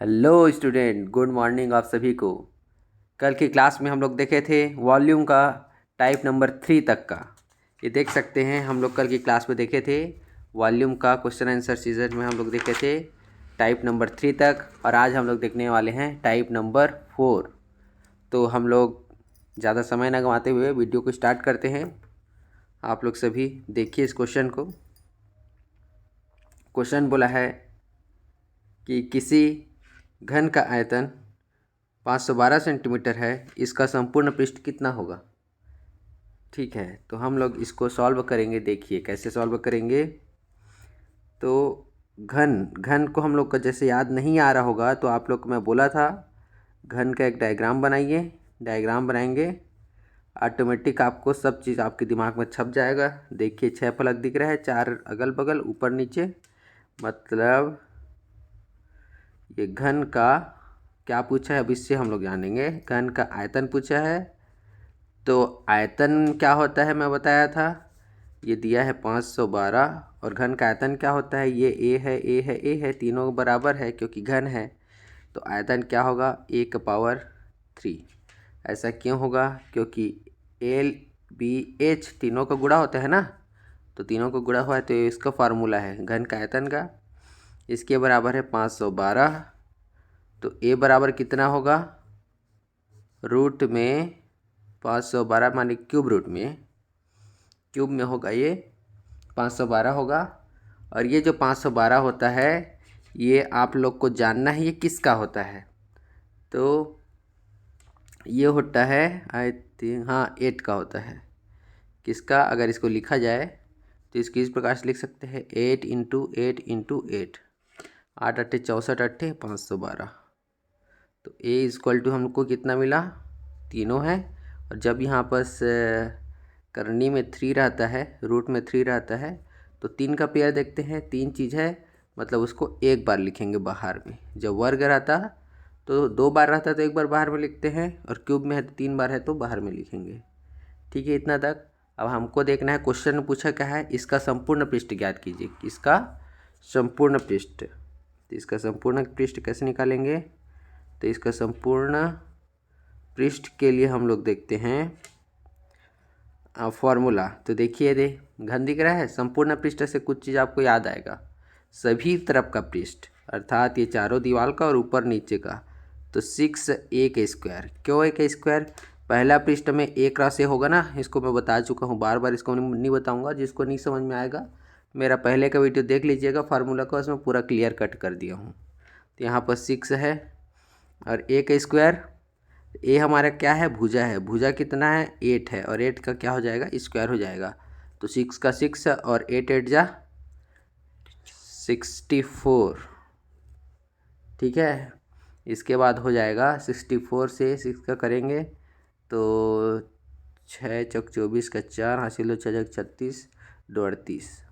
Hello student, good morning आप सभी को। कल की क्लास में हम लोग देखे थे वॉल्यूम का टाइप नंबर 3 तक का। ये देख सकते हैं, हम लोग कल की क्लास में देखे थे वॉल्यूम का क्वेश्चन आंसर सीरीज में हम लोग देखे थे टाइप नंबर 3 तक, और आज हम लोग देखने वाले हैं टाइप नंबर 4। तो हम लोग ज़्यादा समय ना गंवाते हुए वीडियो को स्टार्ट करते हैं। आप लोग सभी देखिए इस क्वेश्चन को। क्वेश्चन बोला है कि किसी घन का आयतन 512 सेंटीमीटर है, इसका संपूर्ण पृष्ठ कितना होगा। ठीक है, तो हम लोग इसको सॉल्व करेंगे। देखिए कैसे सॉल्व करेंगे। तो घन घन को हम लोग का जैसे याद नहीं आ रहा होगा, तो आप लोग को मैं बोला था घन का एक डायग्राम बनाइए। डायग्राम बनाएंगे, ऑटोमेटिक आपको सब चीज़ आपके दिमाग में छप जाएगा। देखिए 6 फलक दिख रहा है, 4 अगल बगल ऊपर नीचे, मतलब ये घन का क्या पूछा है अब इससे हम लोग जानेंगे। घन का आयतन पूछा है, तो आयतन क्या होता है मैं बताया था। ये दिया है 512, और घन का आयतन क्या होता है, ये ए है, ए है, ए है, तीनों बराबर है क्योंकि घन है। तो आयतन क्या होगा, ए का पावर 3। ऐसा क्यों होगा, क्योंकि एल बी एच तीनों का गुणा होता है ना, तो तीनों को गुणा हुआ है, तो ये इसका फार्मूला है घन का आयतन का। इसके बराबर है 512। तो ए बराबर कितना होगा, रूट में 512 माने क्यूब रूट में, क्यूब में होगा ये 512 होगा। और ये जो 512 होता है, ये आप लोग को जानना है ये किसका होता है। तो ये होता है आई थिंक, हाँ 8 का होता है। किसका, अगर इसको लिखा जाए तो इसको इस प्रकार से लिख सकते हैं 8 इंटू 8 इंटू 8, 8 अट्ठे 64 अट्ठे 512। तो ए इक्वल टू हमको कितना मिला, तीनों है। और जब यहाँ पर करनी में 3 रहता है, रूट में 3 रहता है, तो 3 का पेयर देखते हैं। 3 चीज़ है, मतलब उसको एक बार लिखेंगे बाहर में। जब वर्ग रहता तो 2 बार रहता तो एक बार बाहर में लिखते हैं, और क्यूब में है तो 3 बार है तो बाहर में लिखेंगे। ठीक है, इतना तक। अब हमको देखना है, क्वेश्चन में पूछा क्या है, इसका संपूर्ण पृष्ठ ज्ञात कीजिए। इसका संपूर्ण पृष्ठ, तो इसका संपूर्ण पृष्ठ कैसे निकालेंगे। तो इसका संपूर्ण पृष्ठ के लिए हम लोग देखते हैं फॉर्मूला। तो देखिए दे घन दिख रहा है, संपूर्ण पृष्ठ से कुछ चीज़ आपको याद आएगा, सभी तरफ का पृष्ठ, अर्थात ये चारों दीवार का और ऊपर नीचे का। तो 6a का स्क्वायर, क्यों a का स्क्वायर, पहला पृष्ठ में एक राशि होगा ना, इसको मैं बता चुका हूँ, बार बार इसको नहीं बताऊँगा। जिसको नहीं समझ में आएगा मेरा पहले का वीडियो देख लीजिएगा, फार्मूला को उसमें पूरा क्लियर कट कर दिया हूँ। तो यहाँ पर 6 है, और a का स्क्वायर, ए हमारा क्या है, भुजा है। भुजा कितना है, 8 है, और 8 का क्या हो जाएगा, स्क्वायर हो जाएगा। तो 6 का 6 और 8 8 जा 64। ठीक है, इसके बाद हो जाएगा 64 से 6 का करेंगे तो 6 चौक 24 का 4 हासिल हो, 6 चौक 36, 2 38,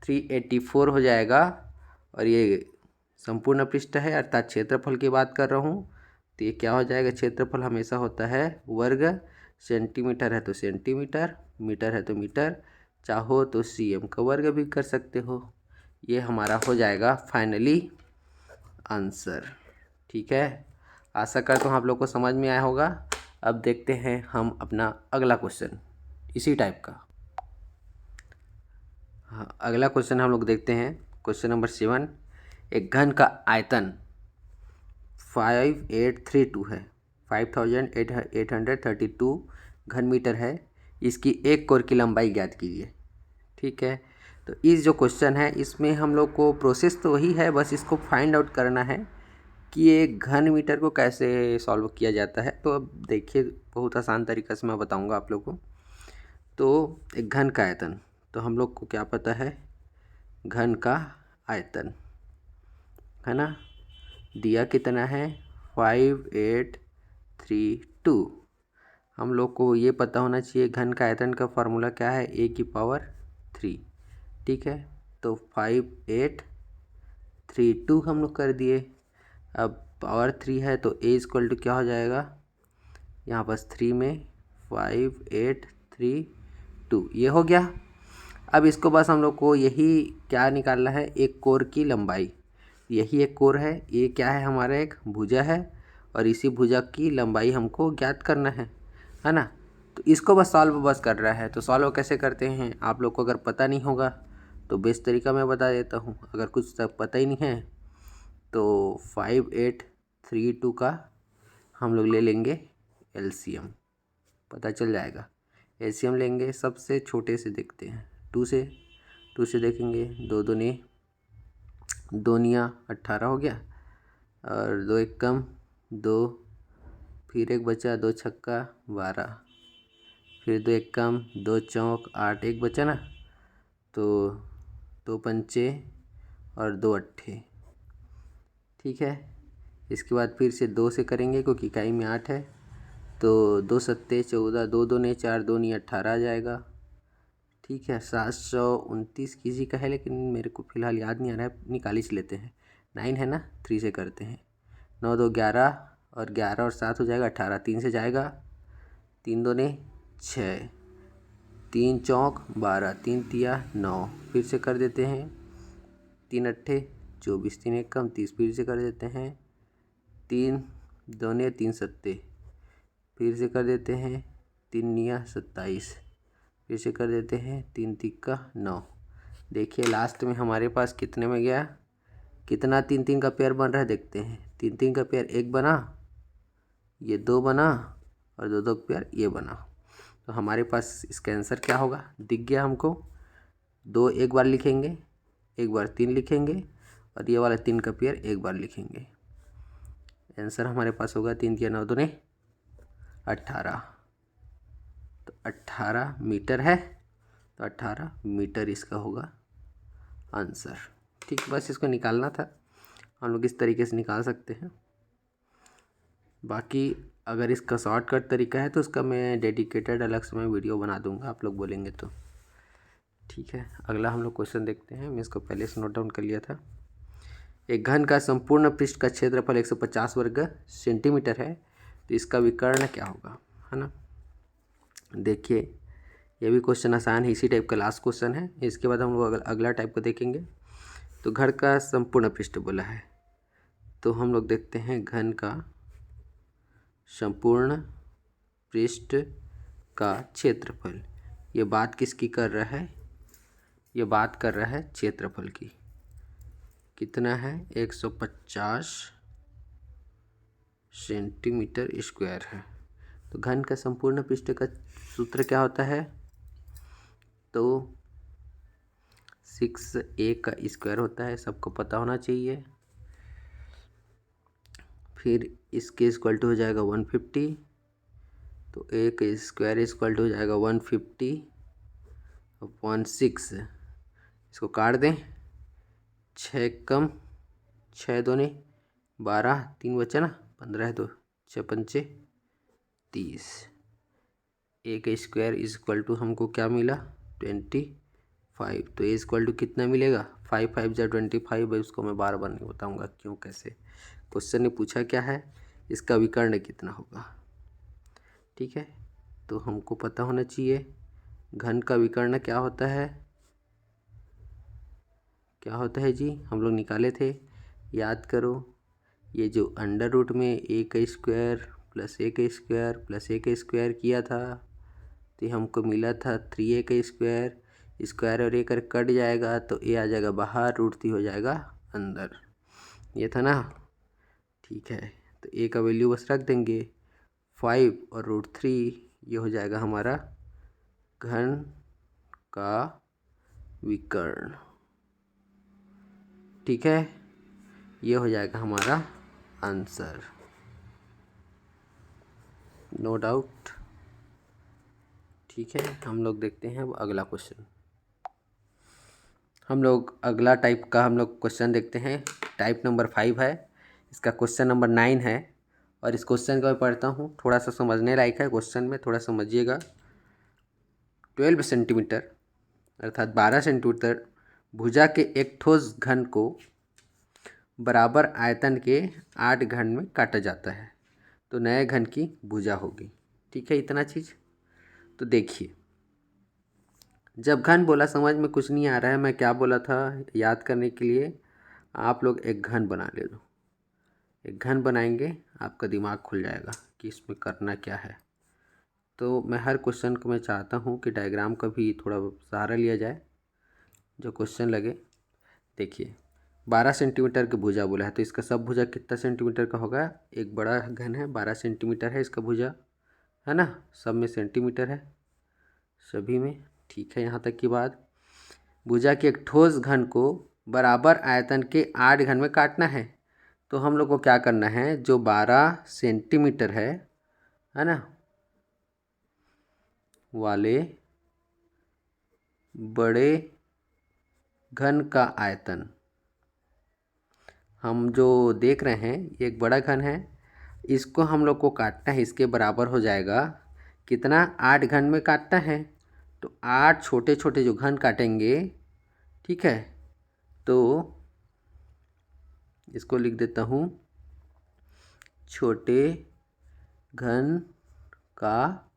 384 हो जाएगा। और ये संपूर्ण पृष्ठ है, अर्थात क्षेत्रफल की बात कर रहा हूँ। तो ये क्या हो जाएगा, क्षेत्रफल हमेशा होता है वर्ग, सेंटीमीटर है तो सेंटीमीटर, मीटर है तो मीटर, चाहो तो सीएम का वर्ग भी कर सकते हो। ये हमारा हो जाएगा फाइनली आंसर। ठीक है, आशा करता हूँ आप लोग को समझ में आया होगा। अब देखते हैं हम अपना अगला क्वेश्चन इसी टाइप का। हाँ, अगला क्वेश्चन हम लोग देखते हैं, क्वेश्चन नंबर 7। एक घन का आयतन 5832 है, 5832 घन मीटर है। इसकी एक कोर की लंबाई ज्ञात कीजिए। ठीक है, तो इस जो क्वेश्चन है इसमें हम लोग को प्रोसेस तो वही है, बस इसको फाइंड आउट करना है कि एक घन मीटर को कैसे सॉल्व किया जाता है। तो अब देखिए, बहुत आसान तरीक़ा से मैं बताऊंगा आप लोग को। तो एक घन का आयतन, तो हम लोग को क्या पता है, घन का आयतन है ना, दिया कितना है 5832। हम लोग को ये पता होना चाहिए घन का आयतन का फार्मूला क्या है, a की पावर 3। ठीक है, तो 5832 हम लोग कर दिए। अब पावर 3 है तो a इक्वल टू क्या हो जाएगा, यहाँ पास 3 में 5832 ये हो गया। अब इसको बस हम लोग को यही क्या निकालना है, एक कोर की लंबाई। यही एक कोर है, ये क्या है हमारा एक भुजा है और इसी भुजा की लंबाई हमको ज्ञात करना है ना। तो इसको बस सॉल्व बस कर रहा है। तो सॉल्व कैसे करते हैं आप लोग को अगर पता नहीं होगा तो बेस्ट तरीका मैं बता देता हूँ। अगर कुछ तक पता ही नहीं है तो 5832 का हम लोग ले लेंगे एलसीएम, पता चल जाएगा। एलसीएम लेंगे, सबसे छोटे से देखते हैं, 2 से देखेंगे, 2 दूनी 18 हो गया और 2 एक कम 2, फिर एक बचा, 2 छक्का 12, फिर 2 एक कम 2 चौक 8, एक बचा ना, तो 2 पंचे और 2 अट्ठे। ठीक है, इसके बाद फिर से 2 से करेंगे क्योंकि इकाई में 8 है, तो 2 सत्ते 14, 2 दूनी 4, 2 नी 18 आ जाएगा। ठीक है, 729 किसी का है लेकिन मेरे को फ़िलहाल याद नहीं आ रहा है, निकाल ही लेते हैं। 9 है ना, 3 से करते हैं, 9 2 11 और 11 और 7 हो जाएगा 18, 3 से जाएगा, 3 दूनी 6, 3 चौक 12, 3 तिया 9, फिर से कर देते हैं, 3 अट्ठे 24, 3 एक कम 30, फिर से कर देते हैं, 3 दूनी 3 सत्ते, फिर से कर देते हैं, 3 निया 27, फिर से कर देते हैं, 3 तिक्का 9। देखिए लास्ट में हमारे पास कितने में गया, कितना 3 3 का पेयर बन रहा है देखते हैं। 3 3 का पेयर 1 बना, ये 2 बना और 2 2 का पेयर ये बना। तो हमारे पास इसका आंसर क्या होगा दिख गया हमको। 2 एक बार लिखेंगे, एक बार 3 लिखेंगे और ये वाला 3 का पेयर एक बार लिखेंगे। आंसर हमारे पास होगा 3 तिया 9 दूनी 18। तो 18 मीटर है, तो 18 मीटर इसका होगा आंसर। ठीक, बस इसको निकालना था, हम लोग इस तरीके से निकाल सकते हैं। बाकी अगर इसका शॉर्टकट तरीका है तो उसका मैं डेडिकेटेड अलग से मैं वीडियो बना दूंगा, आप लोग बोलेंगे तो। ठीक है, अगला हम लोग क्वेश्चन देखते हैं। मैं इसको पहले से नोट डाउन कर लिया था। एक घन का संपूर्ण पृष्ठ का क्षेत्रफल 150 वर्ग सेंटीमीटर है, तो इसका विकर्ण क्या होगा, है ना। देखिए ये भी क्वेश्चन आसान है, इसी टाइप का लास्ट क्वेश्चन है। इसके बाद हम लोग अगला टाइप को देखेंगे। तो घन का संपूर्ण पृष्ठ बोला है, तो हम लोग देखते हैं घन का संपूर्ण पृष्ठ का क्षेत्रफल। ये बात किसकी कर रहा है, ये बात कर रहा है क्षेत्रफल की। कितना है, 150 सेंटीमीटर स्क्वायर है। तो घन का संपूर्ण पृष्ठ का सूत्र क्या होता है, तो 6a का स्क्वायर होता है, सबको पता होना चाहिए। फिर इसके इक्वल टू हो जाएगा 150, तो a का स्क्वायर इक्वल टू हो जाएगा 150/6। इसको काट दें, 6 कम 6 दूनी 12, 3 बचा ना, 15 2 6 पंचे 30। a का स्क्वायर इक्वल टू हमको क्या मिला 25। तो a इक्वल टू कितना मिलेगा, 5 5 जा 25 है। उसको मैं बार बार नहीं बताऊंगा क्यों कैसे, क्वेश्चन ने पूछा क्या है, इसका विकर्ण कितना होगा। ठीक है, तो हमको पता होना चाहिए घन का विकर्ण क्या होता है, क्या होता है जी, हम लोग निकाले थे, याद करो। ये जो अंडर रूट में a का स्क्वायर प्लस a का स्क्वायर प्लस a का स्क्वायर किया था, तो ये हमको मिला था 3a का स्क्वायर। स्क्वायर और a कर कट जाएगा तो a आ जाएगा बाहर, √3 हो जाएगा अंदर, ये था ना। ठीक है, तो a का वैल्यू बस रख देंगे 5 और √3, ये हो जाएगा हमारा घन का विकर्ण। ठीक है, ये हो जाएगा हमारा आंसर, नो डाउट। ठीक है, हम लोग देखते हैं अब अगला क्वेश्चन। हम लोग अगला टाइप का हम लोग क्वेश्चन देखते हैं, टाइप नंबर 5 है, इसका क्वेश्चन नंबर 9 है। और इस क्वेश्चन को मैं पढ़ता हूँ, थोड़ा सा समझने लायक है क्वेश्चन में, थोड़ा समझिएगा। 12 सेंटीमीटर अर्थात 12 सेंटीमीटर भुजा के एक ठोस घन को बराबर आयतन के 8 घन में काटा जाता है, तो नए घन की भुजा होगी। ठीक है, इतना चीज़। तो देखिए, जब घन बोला समझ में कुछ नहीं आ रहा है, मैं क्या बोला था याद करने के लिए, आप लोग एक घन बना ले दो। एक घन बनाएंगे, आपका दिमाग खुल जाएगा कि इसमें करना क्या है। तो मैं हर क्वेश्चन को मैं चाहता हूँ कि डायग्राम का भी थोड़ा सहारा लिया जाए, जो क्वेश्चन लगे। देखिए 12 सेंटीमीटर की भुजा बोला है, तो इसका सब भुजा कितना सेंटीमीटर का होगा? एक बड़ा घन है 12 सेंटीमीटर है इसका भुजा, है ना। सब में सेंटीमीटर है, सभी में। ठीक है, यहाँ तक की बात। भुजा के एक ठोस घन को बराबर आयतन के 8 घन में काटना है। तो हम लोग को क्या करना है, जो 12 सेंटीमीटर है ना, वाले बड़े घन का आयतन हम जो देख रहे हैं, ये एक बड़ा घन है, इसको हम लोग को काटना है। इसके बराबर हो जाएगा कितना? 8 घन में काटना है, तो 8 छोटे छोटे जो घन काटेंगे, ठीक है। तो इसको लिख देता हूँ, छोटे घन का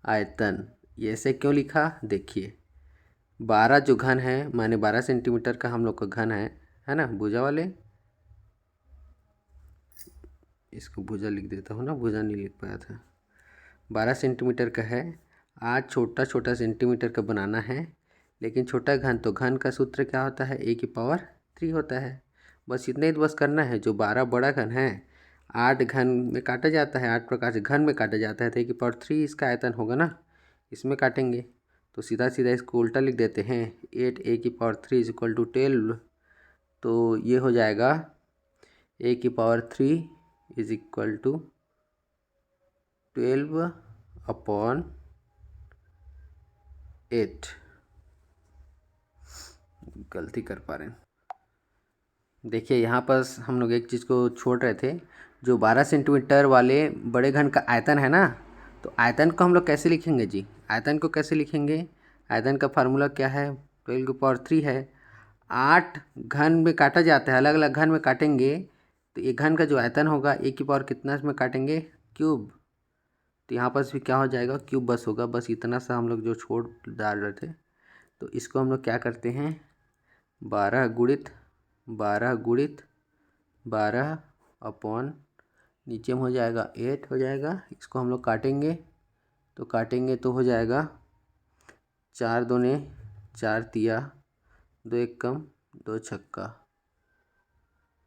आयतन। ये ऐसे क्यों लिखा? देखिए 12 जो घन है, माने 12 सेंटीमीटर का हम लोग का घन है ना, भुजा वाले। इसको भुजा लिख देता हूँ ना, भुजा नहीं लिख पाया था। 12 सेंटीमीटर का है, 8 छोटा छोटा सेंटीमीटर का बनाना है। लेकिन छोटा घन, तो घन का सूत्र क्या होता है? a⁻³ होता है। बस इतना ही तो बस करना है। जो 12 बड़ा घन है 8 घन में काटा जाता है, 8 प्रकार से घन में काटा जाता है, तो a⁻³ इसका आयतन होगा ना, इसमें काटेंगे। तो सीधा सीधा इसको उल्टा लिख देते हैं, 8a⁻³ = 12। तो ये हो जाएगा a⁻³ = 12/8। गलती कर पा रहे हैं। देखिए यहाँ पर हम लोग एक चीज़ को छोड़ रहे थे, जो 12 सेंटीमीटर वाले बड़े घन का आयतन है ना, तो आयतन को हम लोग कैसे लिखेंगे जी? आयतन को कैसे लिखेंगे? आयतन का फार्मूला क्या है? 12/3 है। 8 घन में काटा जाता है, अलग अलग घन में काटेंगे, तो एक घन का जो आयतन होगा कितना में काटेंगे? क्यूब। तो यहाँ पर भी क्या हो जाएगा? क्यूब बस होगा। बस इतना सा हम लोग जो छोड़ डाल रहे थे, तो इसको हम लोग क्या करते हैं, 12 गुणित 12 अपॉन नीचे में हो जाएगा 8 हो जाएगा। इसको हम लोग काटेंगे, तो हो जाएगा 4 दूने 4 तिया 2 एक कम 2 छक्का।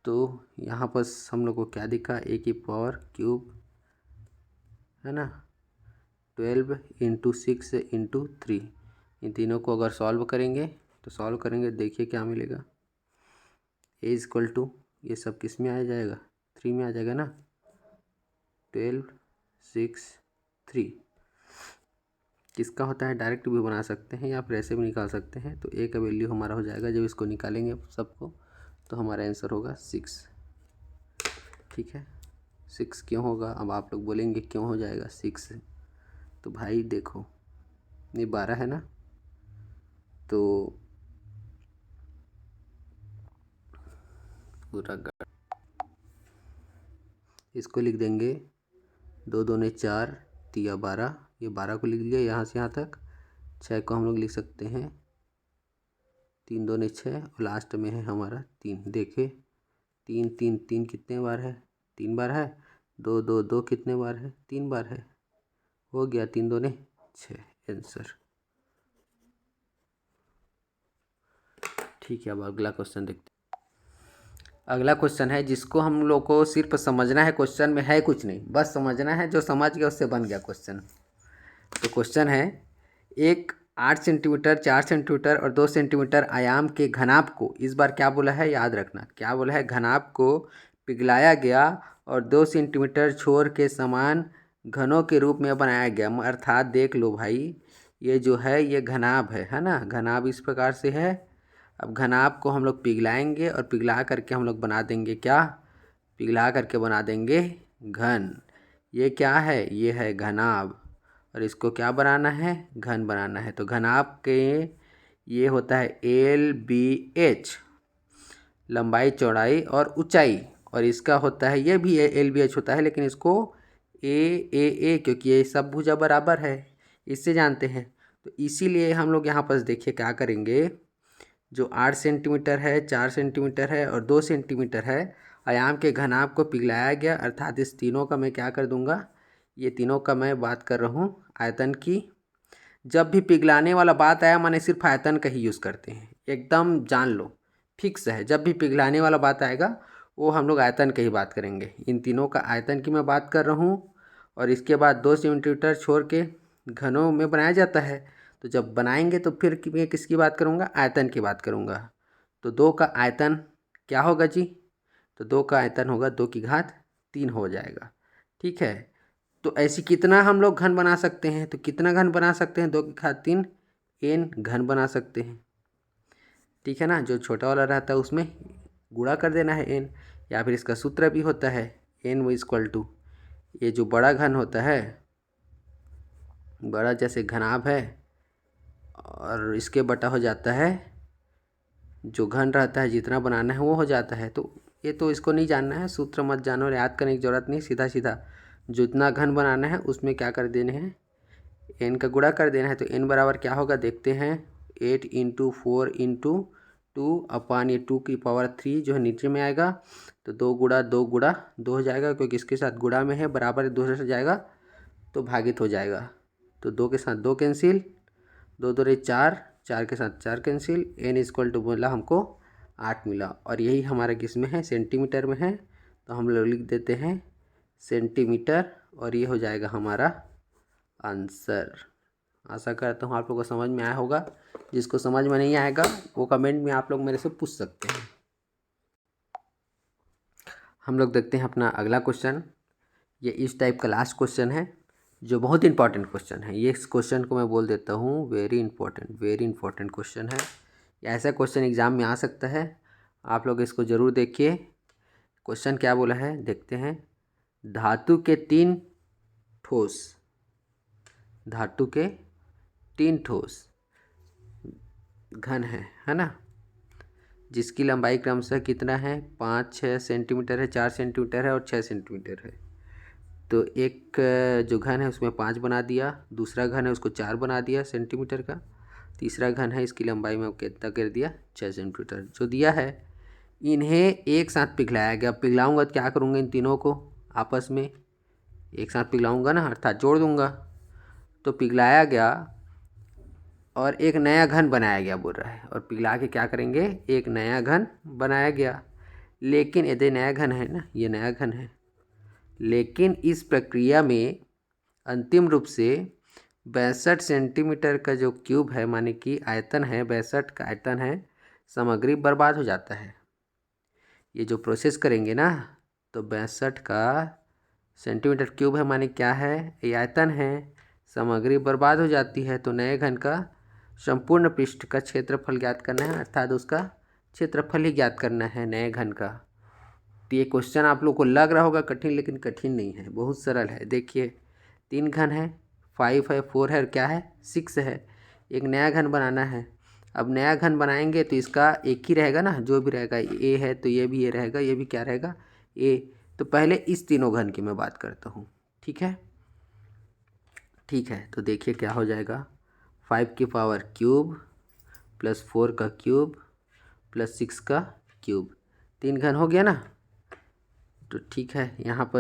तो यहाँ पर हम लोग को क्या दिखा? a⁻³ है ना, 12 × 6 × 3। इन तीनों को अगर सॉल्व करेंगे, देखिए क्या मिलेगा। a ये सब किस में आ जाएगा? 3 में आ जाएगा ना। 12 6 3 किसका होता है? डायरेक्ट भी बना सकते हैं या फिर ऐसे भी निकाल सकते हैं। तो a का वैल्यू हमारा हो जाएगा, जब इसको निकालेंगे सबको, तो हमारा आंसर होगा 6। ठीक है, 6 क्यों होगा? अब आप लोग बोलेंगे क्यों हो जाएगा 6? तो भाई देखो, ये 12 है ना, तो पूरा इसको लिख देंगे 2 दूने 4 तिया 12। ये 12 को लिख लिया यहाँ से यहाँ तक। 6 को हम लोग लिख सकते हैं 3 दूने 6, और लास्ट में है हमारा 3। देखे 3 3 3 कितने बार है? 3 बार है। 2 2 2 कितने बार है? 3 बार है। हो गया 3 दूने 6 आंसर। ठीक है, अब अगला क्वेश्चन देखते हैं। अगला क्वेश्चन है जिसको हम लोग को सिर्फ समझना है। क्वेश्चन में है कुछ नहीं, बस समझना है। जो समझ गया उससे बन गया क्वेश्चन। तो क्वेश्चन है, एक 8 सेंटीमीटर 4 सेंटीमीटर और 2 सेंटीमीटर आयाम के घनाभ को, इस बार क्या बोला है याद रखना, क्या बोला है? घनाभ को पिघलाया गया और 2 सेंटीमीटर छोर के समान घनों के रूप में बनाया गया। अर्थात देख लो भाई, ये जो है ये घनाभ है ना। घनाभ इस प्रकार से है। अब घनाभ को हम लोग पिघलाएंगे और पिघला करके हम लोग बना देंगे क्या? पिघला करके बना देंगे घन। ये क्या है? ये है घनाभ, और इसको क्या बनाना है? घन बनाना है। तो घनाभ के ये होता है LBH, लंबाई चौड़ाई और ऊंचाई, और इसका होता है ये भी LBH होता है, लेकिन इसको AAA, क्योंकि ये सब भुजा बराबर है, इससे जानते हैं। तो इसीलिए हम लोग यहाँ पर देखिए क्या करेंगे, जो 8 सेंटीमीटर है, 4 सेंटीमीटर है और 2 सेंटीमीटर है, आयाम के घनाभ को पिघलाया गया, अर्थात इस तीनों का मैं क्या कर दूंगा, ये तीनों का मैं बात कर रहा हूँ आयतन की। जब भी पिघलाने वाला बात आया मैंने सिर्फ आयतन का ही यूज़ करते हैं, एकदम जान लो, फिक्स है। जब भी पिघलाने वाला बात आएगा वो हम लोग आयतन की ही बात करेंगे। इन तीनों का आयतन की मैं बात कर रहा हूँ। और इसके बाद 2 सेंटीमीटर छोड़ के घनों में बनाया जाता है, तो जब बनाएंगे तो फिर मैं किसकी बात करूँगा, आयतन की बात करूँगा। तो 2 का आयतन क्या होगा जी, तो 2 का आयतन होगा 2 की घात 3 हो जाएगा। ठीक है, तो ऐसी कितना हम लोग घन बना सकते हैं, तो कितना घन बना सकते हैं, 2 की घात 3 n घन बना सकते हैं। ठीक है ना, जो छोटा वाला रहता है उसमें गुणा कर देना है n, या फिर इसका सूत्र भी होता है n वो इक्वल टू, ये जो बड़ा घन होता है, बड़ा जैसे घनाभ है और इसके बटा हो जाता है जो घन रहता है, जितना बनाना है वो हो जाता है। तो ये तो इसको नहीं जानना है, सूत्र मत जानो और याद करने की ज़रूरत नहीं, सीधा सीधा जितना घन बनाना है उसमें क्या कर देने हैं, n का गुणा कर देना है। तो n बराबर क्या होगा देखते हैं, 8 इंटू 4 इंटू 2 अपान ये 2 की पावर 3 जो है नीचे में आएगा, तो 2 गुणा 2 गुणा 2 हो जाएगा, क्योंकि इसके साथ गुणा में है, बराबर दूसरे से जाएगा तो भागित हो जाएगा। तो 2 के साथ 2 कैंसिल, 2 2 4, 4 के साथ 4 कैंसिल, n इक्वल टू बोला हमको 8 मिला। और यही हमारा किस में है, सेंटीमीटर में है, तो हम लोग लिख देते हैं सेंटीमीटर, और ये हो जाएगा हमारा आंसर। आशा करता हूँ आप लोगों को समझ में आया होगा। जिसको समझ में नहीं आएगा वो कमेंट में आप लोग मेरे से पूछ सकते हैं। हम लोग देखते हैं अपना अगला क्वेश्चन। ये इस टाइप का लास्ट क्वेश्चन है जो बहुत इंपॉर्टेंट क्वेश्चन है। ये इस क्वेश्चन को मैं बोल देता हूँ वेरी इंपॉर्टेंट क्वेश्चन है। ऐसा क्वेश्चन एग्ज़ाम में आ सकता है, आप लोग इसको ज़रूर देखिए। क्वेश्चन क्या बोला है देखते हैं। धातु के 3 ठोस, धातु के 3 ठोस घन है ना, जिसकी लंबाई क्रमशः कितना है, 5-6 सेंटीमीटर है, 4 सेंटीमीटर है और 6 सेंटीमीटर है। तो एक जो घन है उसमें 5 बना दिया, दूसरा घन है उसको 4 बना दिया सेंटीमीटर का, तीसरा घन है इसकी लंबाई में कितना कर दिया, 6 सेंटीमीटर जो दिया है। इन्हें एक साथ पिघलाया गया। पिघलाऊंगा तो क्या करूँगा, इन तीनों को आपस में एक साथ पिघलाऊंगा ना, अर्थात जोड़ दूंगा। तो पिघलाया गया और एक नया घन बनाया गया बोल रहा है, और पिघला के क्या करेंगे, एक नया घन बनाया गया। लेकिन यदि नया घन है ना, ये नया घन है, लेकिन इस प्रक्रिया में अंतिम रूप से 62 सेंटीमीटर का जो क्यूब है, माने कि आयतन है, 62 का आयतन है, सामग्री बर्बाद हो जाता है। ये जो प्रोसेस करेंगे ना, तो 62 का सेंटीमीटर क्यूब है, माने क्या है, ये आयतन है, सामग्री बर्बाद हो जाती है। तो नए घन का संपूर्ण पृष्ठ का क्षेत्रफल ज्ञात करना है, अर्थात उसका क्षेत्रफल ही ज्ञात करना है नए घन का। तो ये क्वेश्चन आप लोग को लग रहा होगा कठिन, लेकिन कठिन नहीं है, बहुत सरल है। देखिए 3 घन है, 5 है, 4 है और क्या है, 6 है। एक नया घन बनाना है। अब नया घन बनाएंगे तो इसका एक ही रहेगा ना, जो भी रहेगा, ए है तो ये भी ए रहेगा, ये भी क्या रहेगा, ए। तो पहले इस तीनों घन की मैं बात करता हूँ, ठीक है। ठीक है, तो देखिए क्या हो जाएगा, 5 की पावर क्यूब प्लस 4 का क्यूब प्लस 6 का क्यूब, 3 घन हो गया ना। तो ठीक है, यहाँ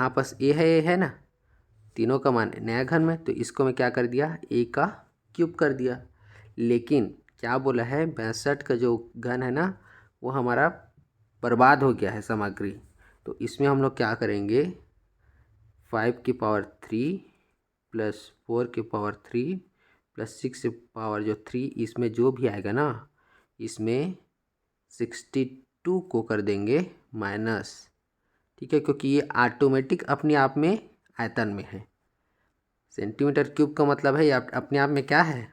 पास ए है ना, तीनों का मान नया घन में, तो इसको मैं क्या कर दिया, ए का क्यूब कर दिया। लेकिन क्या बोला है, 62 का जो घन है ना वो हमारा बर्बाद हो गया है सामग्री। तो इसमें हम लोग क्या करेंगे, 5 की पावर 3 प्लस 4 की पावर 3 प्लस 6 की पावर जो 3, इसमें जो भी आएगा ना, इसमें 62 को कर देंगे माइनस, ठीक है, क्योंकि ये ऑटोमेटिक अपने आप में आयतन में है। सेंटीमीटर क्यूब का मतलब है ये अपने आप में क्या है,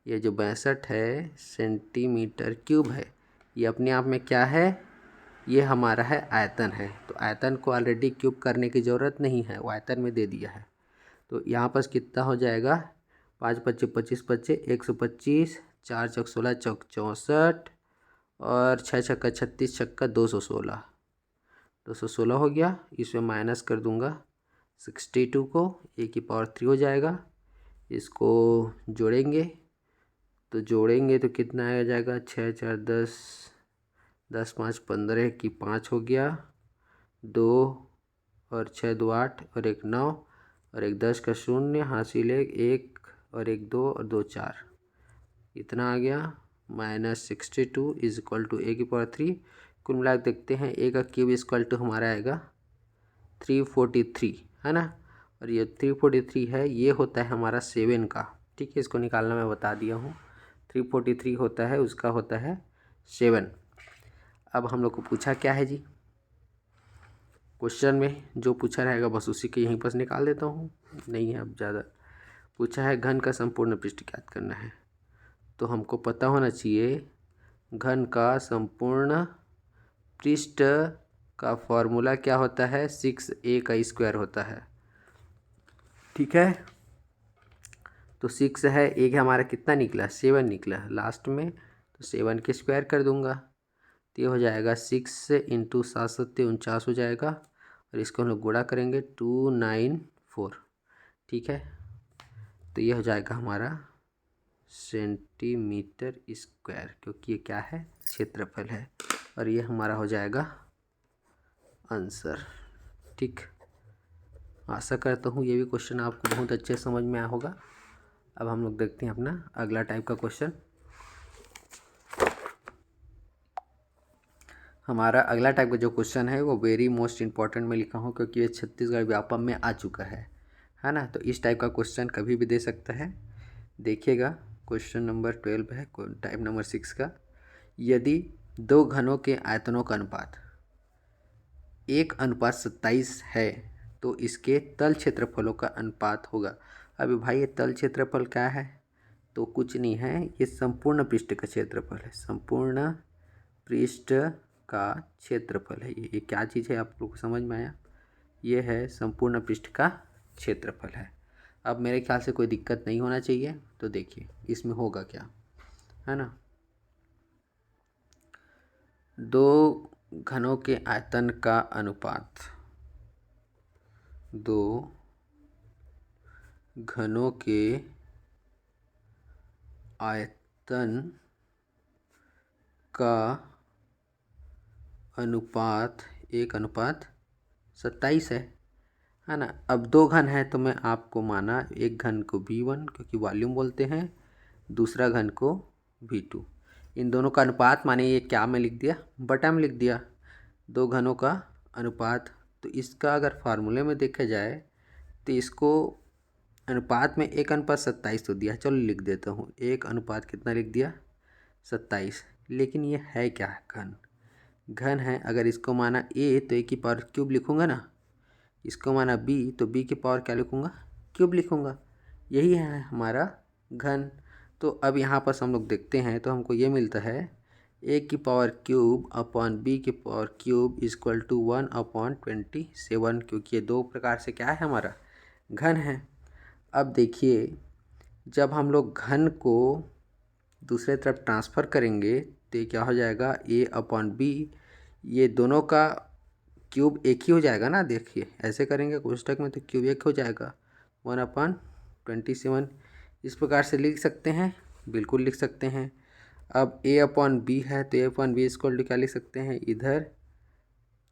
ये जो 62 है सेंटीमीटर क्यूब है, ये अपने आप में क्या है, ये हमारा है आयतन है। तो आयतन को ऑलरेडी क्यूब करने की ज़रूरत नहीं है, वो आयतन में दे दिया है। तो यहाँ पर कितना हो जाएगा, 5 × 5 = 25, 25 125, 4 × 16 = 64 और 6 × 6 = 36, 6 × 216, 216 हो गया। इसमें माइनस कर दूंगा 62 को, ए की पावर 3 हो जाएगा। इसको जोड़ेंगे तो जोड़ेंगे तो कितना आ जाएगा, 6 4 10, 10 5 15 की 5 हो गया, 2 और 6 2 8 और 1 9 और 1 10 का शून्य, हासिल 1 और 1 2 और 2 4, इतना आ गया -62 इज इक्वल टू a⁻3। कुल मिला के देखते हैं, a का क्यूब इज इक्वल टू हमारा आएगा 343, है ना। और ये 343 है, ये होता है हमारा 7 का, ठीक है। इसको निकालना मैं बता दिया हूँ। 343 होता है, उसका होता है 7। अब हम लोग को पूछा क्या है जी, क्वेश्चन में जो पूछा रहेगा बस उसी के यहीं पर निकाल देता हूँ, नहीं है अब ज़्यादा। पूछा है घन का संपूर्ण पृष्ठ ज्ञात करना है, तो हमको पता होना चाहिए घन का संपूर्ण पृष्ठ का फॉर्मूला क्या होता है, 6a का स्क्वायर होता है, ठीक है। तो 6 है, एक हमारा कितना निकला, 7 निकला लास्ट में, तो 7 के स्क्वायर कर दूंगा, तो ये हो जाएगा 6 इंटू 7 7 49 हो जाएगा, और इसको हम लोग गुणा करेंगे 294, ठीक है। तो ये हो जाएगा हमारा सेंटीमीटर स्क्वायर, क्योंकि ये क्या है, क्षेत्रफल है, और ये हमारा हो जाएगा आंसर, ठीक। आशा करता हूँ ये भी क्वेश्चन आपको बहुत अच्छे समझ में आया होगा। अब हम लोग देखते हैं अपना अगला टाइप का क्वेश्चन। हमारा अगला टाइप का जो क्वेश्चन है वो वेरी मोस्ट इम्पॉर्टेंट में लिखा हूँ, क्योंकि ये छत्तीसगढ़ व्यापम में आ चुका है ना। तो इस टाइप का क्वेश्चन कभी भी दे सकता है। देखिएगा, क्वेश्चन नंबर 12 है, टाइप नंबर 6 का। यदि दो घनों के आयतनों का अनुपात 1:27 है तो इसके तल क्षेत्रफलों का अनुपात होगा। अभी भाई ये तल क्षेत्रफल क्या है, तो कुछ नहीं है, ये संपूर्ण पृष्ठ का क्षेत्रफल है, संपूर्ण पृष्ठ का क्षेत्रफल है। ये क्या चीज़ है आप लोग को समझ में आया, ये है संपूर्ण पृष्ठ का क्षेत्रफल है। अब मेरे ख्याल से कोई दिक्कत नहीं होना चाहिए। तो देखिए इसमें होगा क्या, है ना। दो घनों के आयतन का अनुपात, दो घनों के आयतन का अनुपात 1:27 है ना। अब दो घन है तो मैं आपको माना, एक घन को V1 क्योंकि वॉल्यूम बोलते हैं, दूसरा घन को V2। इन दोनों का अनुपात माने ये क्या में लिख दिया, बटा में लिख दिया, दो घनों का अनुपात। तो इसका अगर फार्मूले में देखा जाए तो इसको अनुपात में 1:27 तो दिया, चलो लिख देता हूँ, 1 कितना लिख दिया, 27। लेकिन ये है क्या, घन है। अगर इसको माना a तो a की पावर क्यूब लिखूँगा ना, इसको माना b तो b की पावर क्या लिखूँगा, क्यूब लिखूँगा। यही है हमारा घन। तो अब यहाँ पर हम लोग देखते हैं तो हमको ये मिलता है a की पावर क्यूब अपॉन b की पावर क्यूब इक्वल टू 1/27, क्योंकि ये दो प्रकार से क्या है, हमारा घन है। अब देखिए, जब हम लोग घन को दूसरे तरफ ट्रांसफ़र करेंगे तो ये क्या हो जाएगा, a/b, ये दोनों का क्यूब एक ही हो जाएगा ना। देखिए ऐसे करेंगे कोष्ठक में तो क्यूब एक हो जाएगा, 1/27। इस प्रकार से लिख सकते हैं, बिल्कुल लिख सकते हैं। अब a/b है तो a/b इक्वल टू क्या लिख सकते हैं, इधर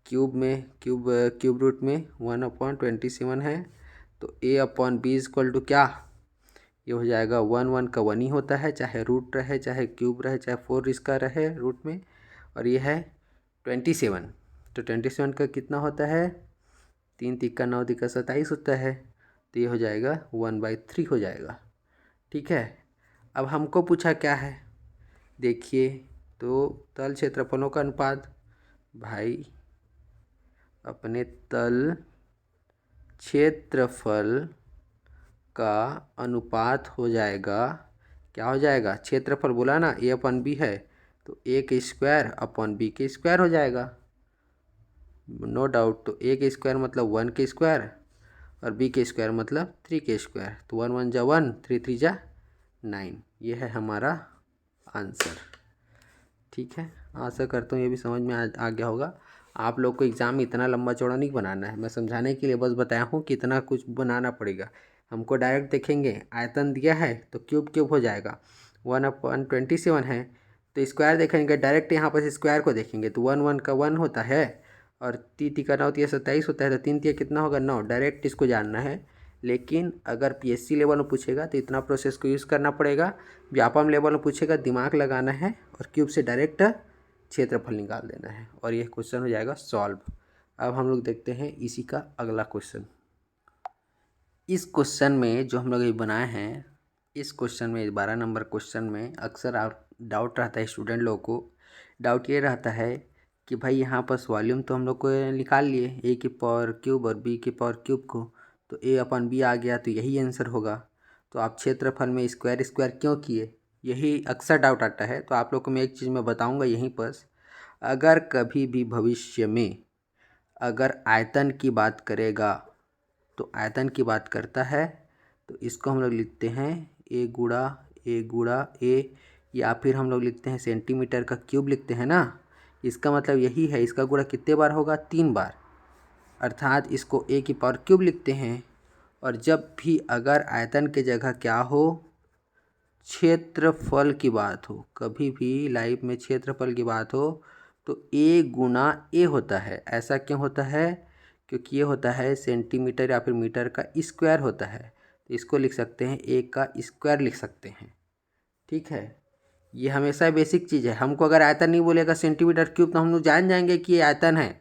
क्यूब में क्यूब रूट में 1/27 है, तो a/b इक्वल टू क्या, ये हो जाएगा 1 का 1 ही होता है, चाहे रूट रहे चाहे क्यूब रहे चाहे 4 इसका रहे रूट में, और ये है 27। तो 27 का कितना होता है, 3 तिक्का 9 तिक्का 27 होता है, तो ये हो जाएगा 1/3 हो जाएगा, ठीक है। अब हमको पूछा क्या है, देखिए, तो तल क्षेत्रफलों का अनुपात, भाई अपने तल क्षेत्रफल का अनुपात हो जाएगा, क्या हो जाएगा, क्षेत्रफल बोला ना, a/b है तो a के स्क्वायर अपॉन b के स्क्वायर हो जाएगा, नो डाउट। तो a के स्क्वायर मतलब 1 के स्क्वायर और b के स्क्वायर मतलब 3 के स्क्वायर, तो 1 1 जा 1, 3 3 जा 9, ये है हमारा आंसर, ठीक है। आशा करता हूँ ये भी समझ में आ गया होगा। आप लोग को एग्ज़ाम में इतना लंबा चौड़ा नहीं बनाना है, मैं समझाने के लिए बस बताया हूँ कि इतना कुछ बनाना पड़ेगा। हमको डायरेक्ट देखेंगे आयतन दिया है तो क्यूब क्यूब हो जाएगा, 1/27 है, तो स्क्वायर देखेंगे डायरेक्ट यहाँ पर स्क्वायर को देखेंगे तो 1 का 1 होता है और 3 का 9 27 होता है, तो 3 कितना होगा 9। डायरेक्ट इसको जानना है। लेकिन अगर पीएससी लेवल में पूछेगा तो इतना प्रोसेस को यूज़ करना पड़ेगा। व्यापम लेवल में पूछेगा दिमाग लगाना है और क्यूब से डायरेक्ट क्षेत्रफल निकाल देना है और यह क्वेश्चन हो जाएगा सॉल्व। अब हम लोग देखते हैं इसी का अगला क्वेश्चन। इस क्वेश्चन में जो हम लोग ये बनाए हैं, इस क्वेश्चन में 12 नंबर क्वेश्चन में अक्सर डाउट रहता है स्टूडेंट लोगों को। डाउट ये रहता है कि भाई यहाँ पर वॉल्यूम तो हम लोग को निकाल लिए ए की पावर क्यूब और बी की पावर क्यूब को, तो ए अपन बी आ गया तो यही आंसर होगा। तो आप क्षेत्रफल में स्क्वायर स्क्वायर क्यों किए, यही अक्सर डाउट आता है। तो आप लोग को मैं एक चीज़ मैं बताऊँगा यहीं पर, अगर कभी भी भविष्य में अगर आयतन की बात करेगा तो आयतन की बात करता है तो इसको हम लोग लिखते हैं ए गुड़ा ए, या फिर हम लोग लिखते हैं सेंटीमीटर का क्यूब लिखते हैं ना। इसका मतलब यही है, इसका गुणा कितने बार होगा 3 बार, अर्थात इसको ए की पावर क्यूब लिखते हैं। और जब भी अगर आयतन के जगह क्या हो, क्षेत्रफल की बात हो, कभी भी लाइफ में क्षेत्रफल की बात हो तो ए गुना ए होता है। ऐसा क्यों होता है, क्योंकि ये होता है सेंटीमीटर या फिर मीटर का स्क्वायर होता है, तो इसको लिख सकते हैं ए का स्क्वायर लिख सकते हैं। ठीक है, ये हमेशा बेसिक चीज़ है। हमको अगर आयतन नहीं बोलेगा सेंटीमीटर क्यूब तो हम लोग जान जाएंगे कि ये आयतन है,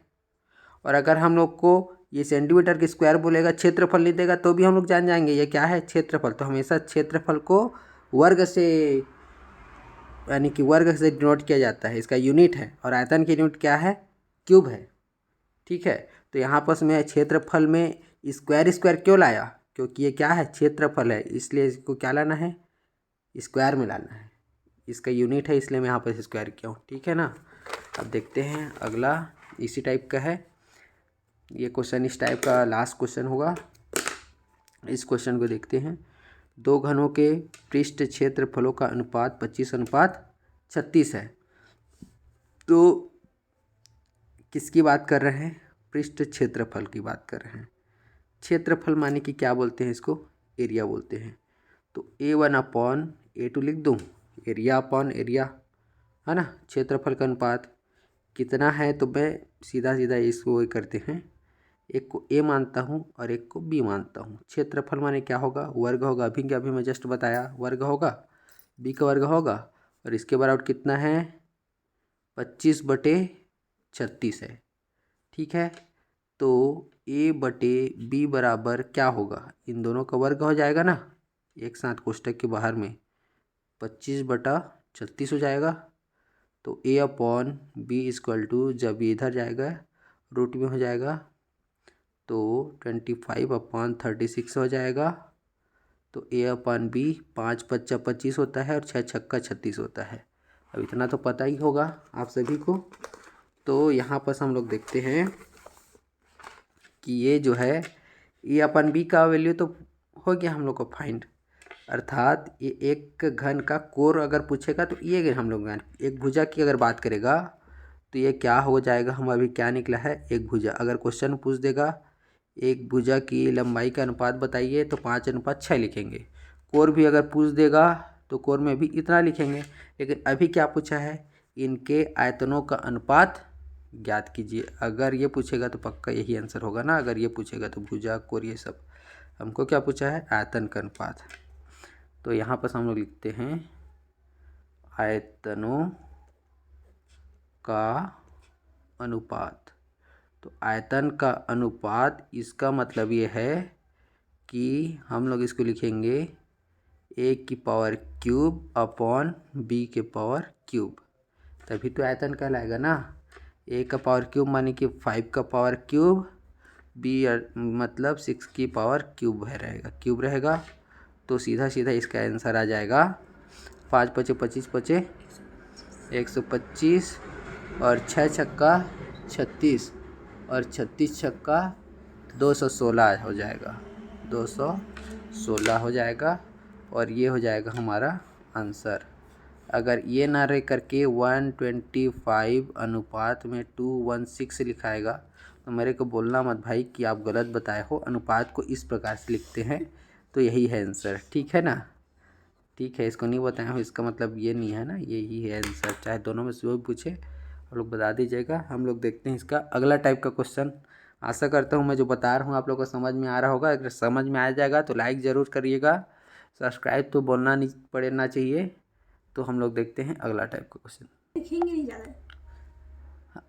और अगर हम लोग को ये सेंटीमीटर के स्क्वायर बोलेगा, क्षेत्रफल नहीं देगा तो भी हम लोग जान जाएंगे ये क्या है, क्षेत्रफल। तो हमेशा क्षेत्रफल को वर्ग से यानी कि वर्ग से डिनोट किया जाता है, इसका यूनिट है, और आयतन की यूनिट क्या है, क्यूब है। ठीक है, तो यहाँ पर मैं क्षेत्रफल में स्क्वायर स्क्वायर क्यों लाया, क्योंकि ये क्या है क्षेत्रफल है, इसलिए इसको क्या लाना है, स्क्वायर में लाना है। इसका यूनिट है इसलिए मैं यहाँ पर स्क्वायर किया हूँ। ठीक है ना। अब देखते हैं अगला इसी टाइप का है। ये क्वेश्चन इस टाइप का लास्ट क्वेश्चन होगा। इस क्वेश्चन को देखते हैं। दो घनों के पृष्ठ क्षेत्रफलों का अनुपात 25:36 है। तो किसकी बात कर रहे हैं, पृष्ठ क्षेत्रफल की बात कर रहे हैं। क्षेत्रफल माने कि क्या बोलते हैं, इसको एरिया बोलते हैं। तो A1/A2 लिख दूँ, एरिया अपॉन एरिया है ना। क्षेत्रफल का अनुपात कितना है, तो मैं सीधा सीधा इसको करते हैं, एक को A मानता हूँ और एक को B मानता हूँ। क्षेत्रफल माने क्या होगा, वर्ग होगा। अभी मैं जस्ट बताया वर्ग होगा, B का वर्ग होगा, और इसके बराबर कितना है 25/36 है। ठीक है, तो A/B बराबर क्या होगा, इन दोनों का वर्ग हो जाएगा ना, एक साथ कोष्टक के बाहर में 25/36 हो जाएगा। तो A/B = जब इधर जाएगा रूट में हो जाएगा तो 25/36 हो जाएगा। तो A/B 5×5 = 25 होता है और 6×6 = 36 होता है। अब इतना तो पता ही होगा आप सभी को। तो यहाँ पर हम लोग देखते हैं कि ये जो है A/B का वैल्यू तो हो गया हम लोग को फाइंड, अर्थात ये एक घन का कोर अगर पूछेगा तो ये हम लोग एक भुजा की अगर बात करेगा तो ये क्या हो जाएगा, हम अभी क्या निकला है एक भुजा। अगर क्वेश्चन पूछ देगा एक भुजा की लंबाई का अनुपात बताइए तो 5:6 लिखेंगे। कोर भी अगर पूछ देगा तो कोर में भी इतना लिखेंगे। लेकिन अभी क्या पूछा है, इनके आयतनों का अनुपात ज्ञात कीजिए। अगर ये पूछेगा तो पक्का यही आंसर होगा ना। अगर ये पूछेगा तो भुजा कोर ये सब, हमको क्या पूछा है आयतन का अनुपात। तो यहाँ पर हम लोग लिखते हैं आयतनों का अनुपात। तो आयतन का अनुपात इसका मतलब ये है कि हम लोग इसको लिखेंगे A/3 तभी तो आयतन कहलाएगा ना। A/3 माने कि 5/3, B मतलब 6/3 रहेगा, क्यूब रहेगा। तो सीधा सीधा इसका आंसर आ जाएगा 5×5 = 125 और 6×6 = 36 और 36×6 = 216 हो जाएगा, 216 हो जाएगा। और ये हो जाएगा हमारा आंसर। अगर ये ना रह करके 125:216 लिखाएगा तो मेरे को बोलना मत भाई कि आप गलत बताए हो। अनुपात को इस प्रकार से लिखते हैं, तो यही है आंसर। ठीक है ना। ठीक है, इसको नहीं बताया हूँ इसका मतलब ये नहीं है ना, यही है आंसर, चाहे दोनों में से जो भी पूछे आप लोग बता दीजिएगा। हम लोग देखते हैं इसका अगला टाइप का क्वेश्चन। आशा करता हूँ मैं जो बता रहा हूँ आप लोग को समझ में आ रहा होगा। अगर समझ में आ जाएगा तो लाइक ज़रूर करिएगा, सब्सक्राइब तो बोलना नहीं पड़ना चाहिए। तो हम लोग देखते हैं अगला टाइप का क्वेश्चन। लिखेंगे नहीं ज़्यादा।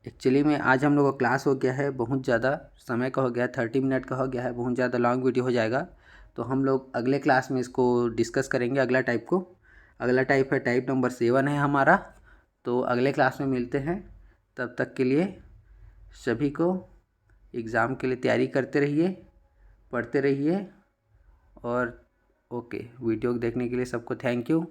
एक्चुअली में आज हम लोग का क्लास हो गया है बहुत ज़्यादा, समय का हो गया है, 30 मिनट का हो गया है, बहुत ज़्यादा लॉन्ग वीडियो हो जाएगा। तो हम लोग अगले क्लास में इसको डिस्कस करेंगे अगला टाइप को। अगला टाइप है टाइप नंबर 7 है हमारा। तो अगले क्लास में मिलते हैं, तब तक के लिए सभी को एग्ज़ाम के लिए तैयारी करते रहिए, पढ़ते रहिए। और ओके, वीडियो देखने के लिए सबको थैंक यू।